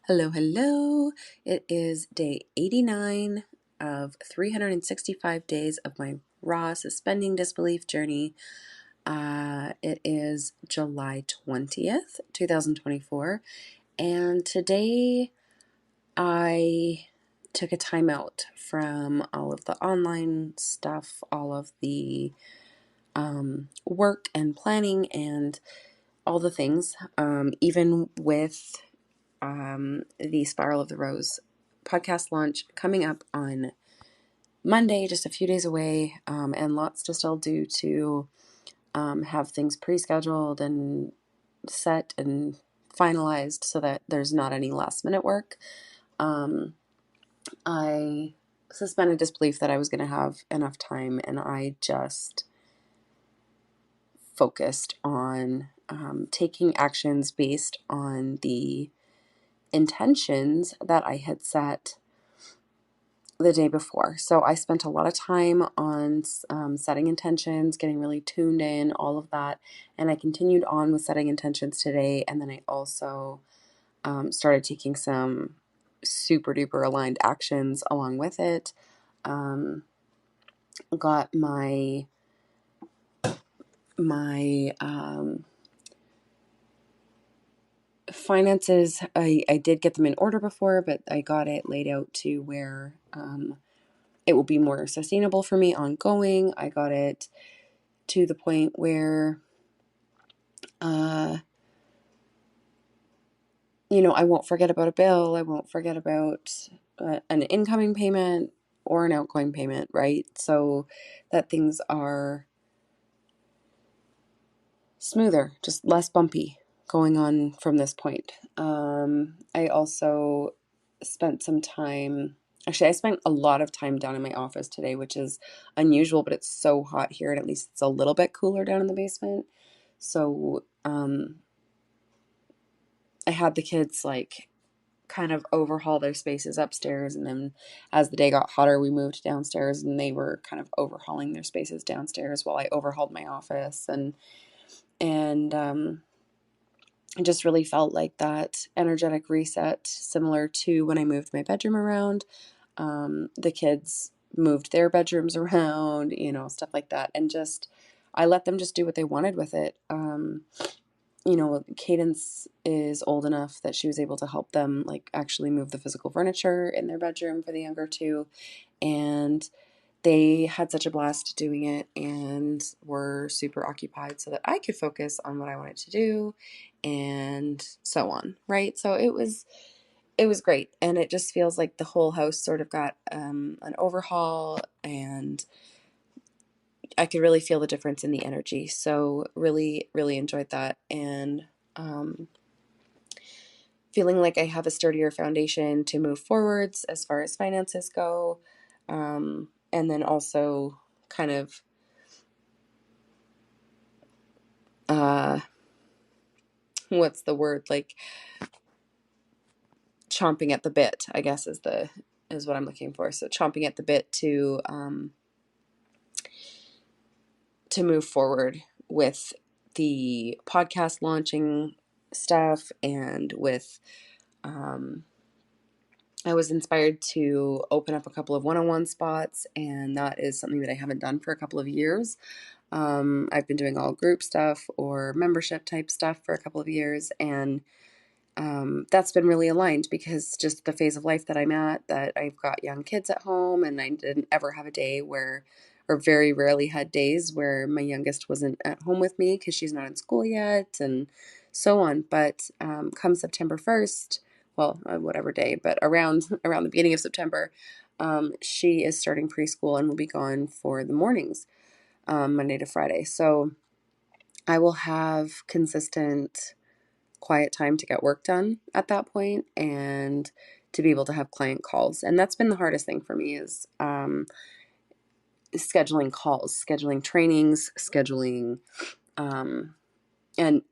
Hello, hello. It is day 89 of 365 days of my raw suspending disbelief journey. It is July 20th, 2024, and today I took a time out from all of the online stuff, all of the work and planning and all the things, even with the Spiral of the Rose podcast launch coming up on Monday, just a few days away, and lots to still do to have things pre-scheduled and set and finalized so that there's not any last minute work. I suspended disbelief that I was going to have enough time, and I just focused on taking actions based on the intentions that I had set the day before. So I spent a lot of time on setting intentions, getting really tuned in, all of that. And I continued on with setting intentions today. And then I also started taking some super duper aligned actions along with it. Got my finances, I did get them in order before, but I got it laid out to where it will be more sustainable for me ongoing. I got it to the point where, I won't forget about a bill. I won't forget about an incoming payment or an outgoing payment, right? So that things are smoother, just less bumpy going on from this point. I also spent some time. Actually, I spent a lot of time down in my office today, which is unusual, but it's so hot here, and at least it's a little bit cooler down in the basement. So I had the kids kind of overhaul their spaces upstairs, and then as the day got hotter, we moved downstairs, and they were kind of overhauling their spaces downstairs while I overhauled my office, and I just really felt like that energetic reset, similar to when I moved my bedroom around. The kids moved their bedrooms around, stuff like that. And just, I let them just do what they wanted with it. Cadence is old enough that she was able to help them actually move the physical furniture in their bedroom for the younger two. And they had such a blast doing it and were super occupied so that I could focus on what I wanted to do and so on, right? So it was great, and it just feels like the whole house sort of got an overhaul, and I could really feel the difference in the energy. So really, really enjoyed that, and feeling like I have a sturdier foundation to move forwards as far as finances go. And then also kind of what's the word, chomping at the bit, I guess is what I'm looking for. So chomping at the bit to move forward with the podcast launching stuff, and with I was inspired to open up a couple of one-on-one spots, and that is something that I haven't done for a couple of years. I've been doing all group stuff or membership type stuff for a couple of years, and that's been really aligned because just the phase of life that I'm at, that I've got young kids at home, and I didn't ever have a day where, or very rarely had days where my youngest wasn't at home with me because she's not in school yet, and so on. But come September 1st, well, whatever day, but around the beginning of September, she is starting preschool and will be gone for the mornings, Monday to Friday. So I will have consistent quiet time to get work done at that point, and to be able to have client calls. And that's been the hardest thing for me, is scheduling calls, scheduling trainings, scheduling, and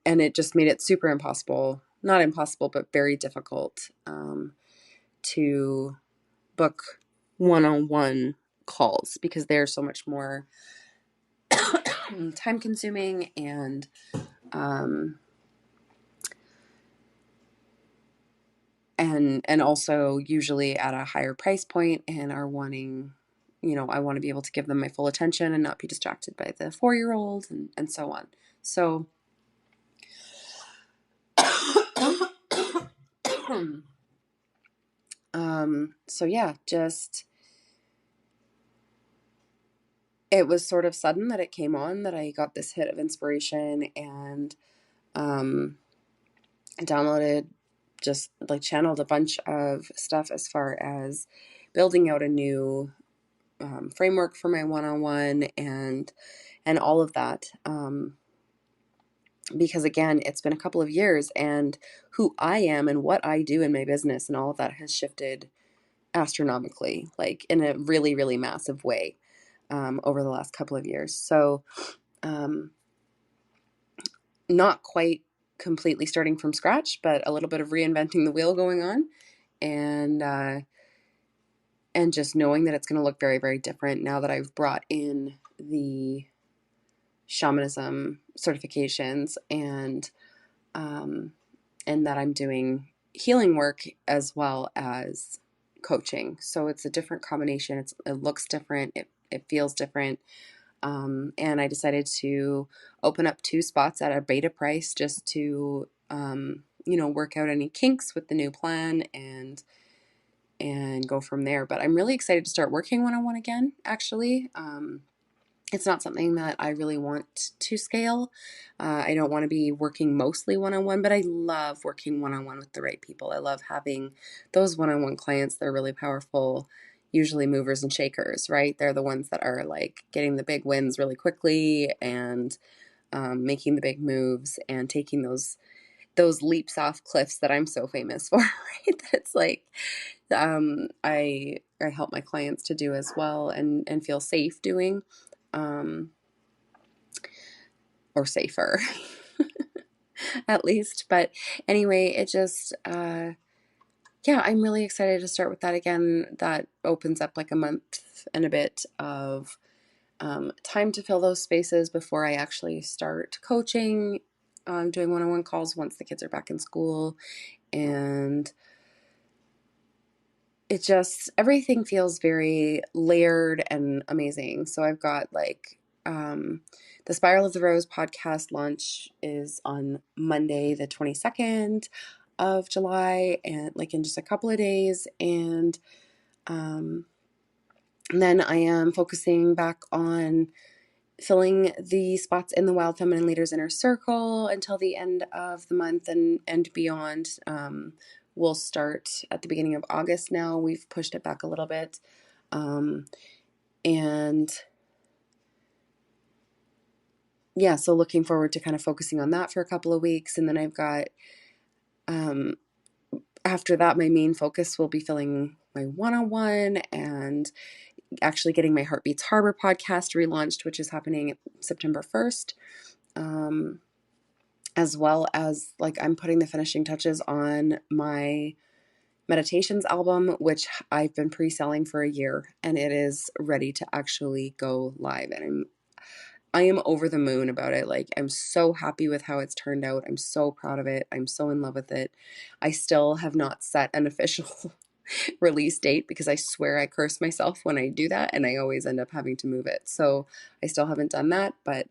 it just made it super impossible, not impossible, but very difficult to book one-on-one calls, because they're so much more time consuming and and also usually at a higher price point and are wanting, I want to be able to give them my full attention and not be distracted by the 4-year-old and so on. So, so yeah, just, it was sort of sudden that it came on, that I got this hit of inspiration, and downloaded, just like channeled a bunch of stuff as far as building out a new framework for my one-on-one and all of that. Because again, it's been a couple of years, and who I am and what I do in my business and all of that has shifted astronomically, like in a really, really massive way, over the last couple of years. So, not quite completely starting from scratch, but a little bit of reinventing the wheel going on, and just knowing that it's going to look very, very different now that I've brought in the shamanism certifications, and that I'm doing healing work as well as coaching. So it's a different combination. It looks different. It feels different. And I decided to open up 2 spots at a beta price just to, work out any kinks with the new plan and go from there. But I'm really excited to start working one-on-one again, actually. It's not something that I really want to scale. I don't want to be working mostly one-on-one, but I love working one-on-one with the right people. I love having those one-on-one clients that are really powerful, usually movers and shakers, right? They're the ones that are like getting the big wins really quickly and making the big moves and taking those leaps off cliffs that I'm so famous for, right? That's like, I help my clients to do as well and feel safe doing, or safer at least. But anyway, it just, yeah, I'm really excited to start with that again. That opens up like a month and a bit of time to fill those spaces before I actually start coaching, doing one-on-one calls once the kids are back in school. And it just, everything feels very layered and amazing. So I've got like, the Spiral of the Rose podcast launch is on Monday, the 22nd of July, and like in just a couple of days. And then I am focusing back on filling the spots in the Wild Feminine Leaders Inner Circle until the end of the month and beyond. We'll start at the beginning of August now. We've pushed it back a little bit. And yeah, so looking forward to kind of focusing on that for a couple of weeks. And then I've got, after that, my main focus will be filling my one-on-one and actually getting my Heartbeats Harbor podcast relaunched, which is happening September 1st. As well as like I'm putting the finishing touches on my meditations album, which I've been pre-selling for a year, and it is ready to actually go live. And I am over the moon about it. Like, I'm so happy with how it's turned out. I'm so proud of it. I'm so in love with it. I still have not set an official release date because I swear I curse myself when I do that, and I always end up having to move it. So I still haven't done that, but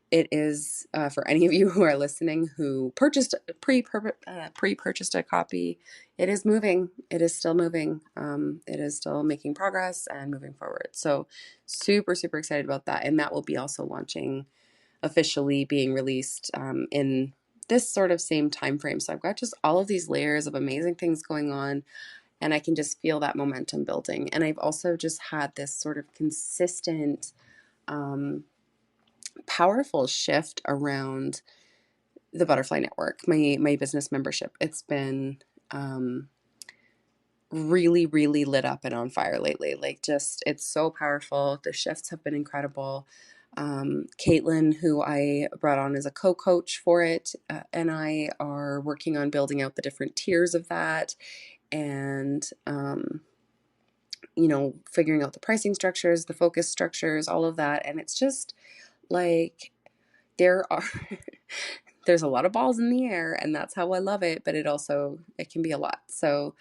it is, for any of you who are listening who purchased pre-purchased a copy, it is moving. It is still moving. It is still making progress and moving forward. So super, super excited about that. And that will be also launching, officially being released in this sort of same time frame. So I've got just all of these layers of amazing things going on, and I can just feel that momentum building. And I've also just had this sort of consistent, powerful shift around the Butterfly Network, my business membership. It's been really, really lit up and on fire lately. Like, just, it's so powerful. The shifts have been incredible. Caitlin, who I brought on as a co-coach for it, and I are working on building out the different tiers of that, and figuring out the pricing structures, the focus structures, all of that. And it's just like, there are there's a lot of balls in the air, and that's how I love it, but it can be a lot. So,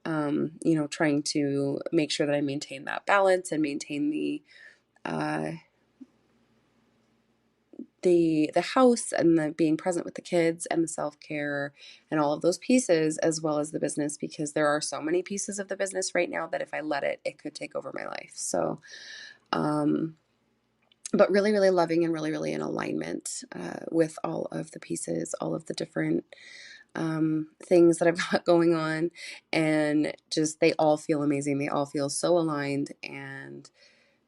trying to make sure that I maintain that balance and maintain uh, the house and the being present with the kids and the self-care and all of those pieces, as well as the business, because there are so many pieces of the business right now that if I let it, it could take over my life. So, but really, really loving and really, really in alignment with all of the pieces, all of the different things that I've got going on, and just they all feel amazing. They all feel so aligned and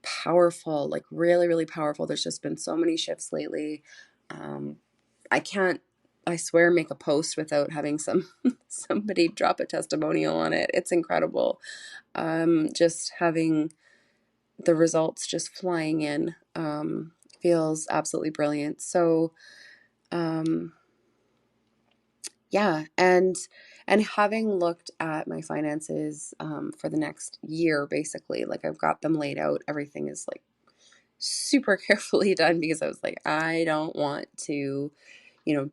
powerful, like really, really powerful. There's just been so many shifts lately. I can't, I swear, make a post without having somebody drop a testimonial on it. It's incredible. Just having the results just flying in feels absolutely brilliant. So, yeah, and having looked at my finances for the next year, basically, like I've got them laid out. Everything is like super carefully done because I was like, I don't want to,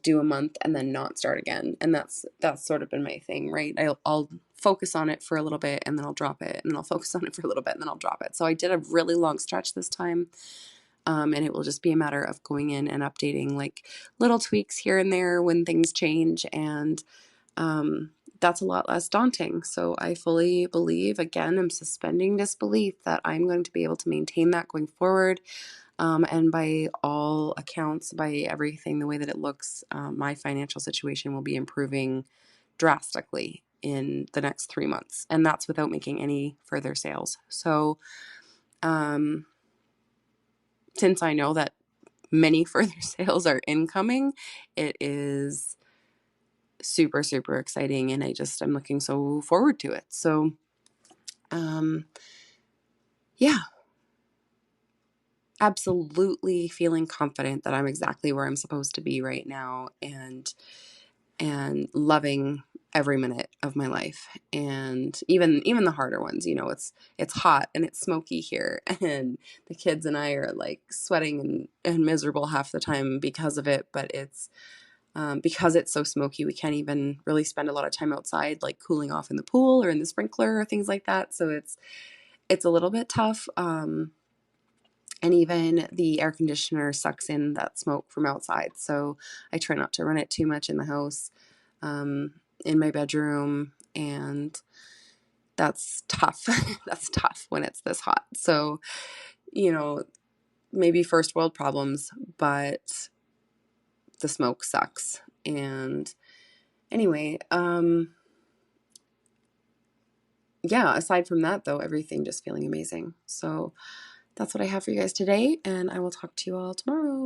do a month and then not start again. And that's sort of been my thing, right? I'll focus on it for a little bit and then I'll drop it, and then I'll focus on it for a little bit and then I'll drop it. So I did a really long stretch this time. And it will just be a matter of going in and updating like little tweaks here and there when things change. And that's a lot less daunting. So I fully believe, again, I'm suspending disbelief that I'm going to be able to maintain that going forward. And by all accounts, by everything, the way that it looks, my financial situation will be improving drastically in the next 3 months. And that's without making any further sales. So, since I know that many further sales are incoming, it is super, super exciting. And I'm looking so forward to it. So, yeah, absolutely feeling confident that I'm exactly where I'm supposed to be right now, and loving every minute of my life. And even the harder ones, it's hot and it's smoky here and the kids and I are like sweating and miserable half the time because of it. But it's because it's so smoky, we can't even really spend a lot of time outside, like cooling off in the pool or in the sprinkler or things like that. So it's a little bit tough. And even the air conditioner sucks in that smoke from outside. So I try not to run it too much in the house, in my bedroom. And that's tough. That's tough when it's this hot. So, maybe first world problems, but the smoke sucks. And anyway, yeah, aside from that, though, everything just feeling amazing. So that's what I have for you guys today. And I will talk to you all tomorrow.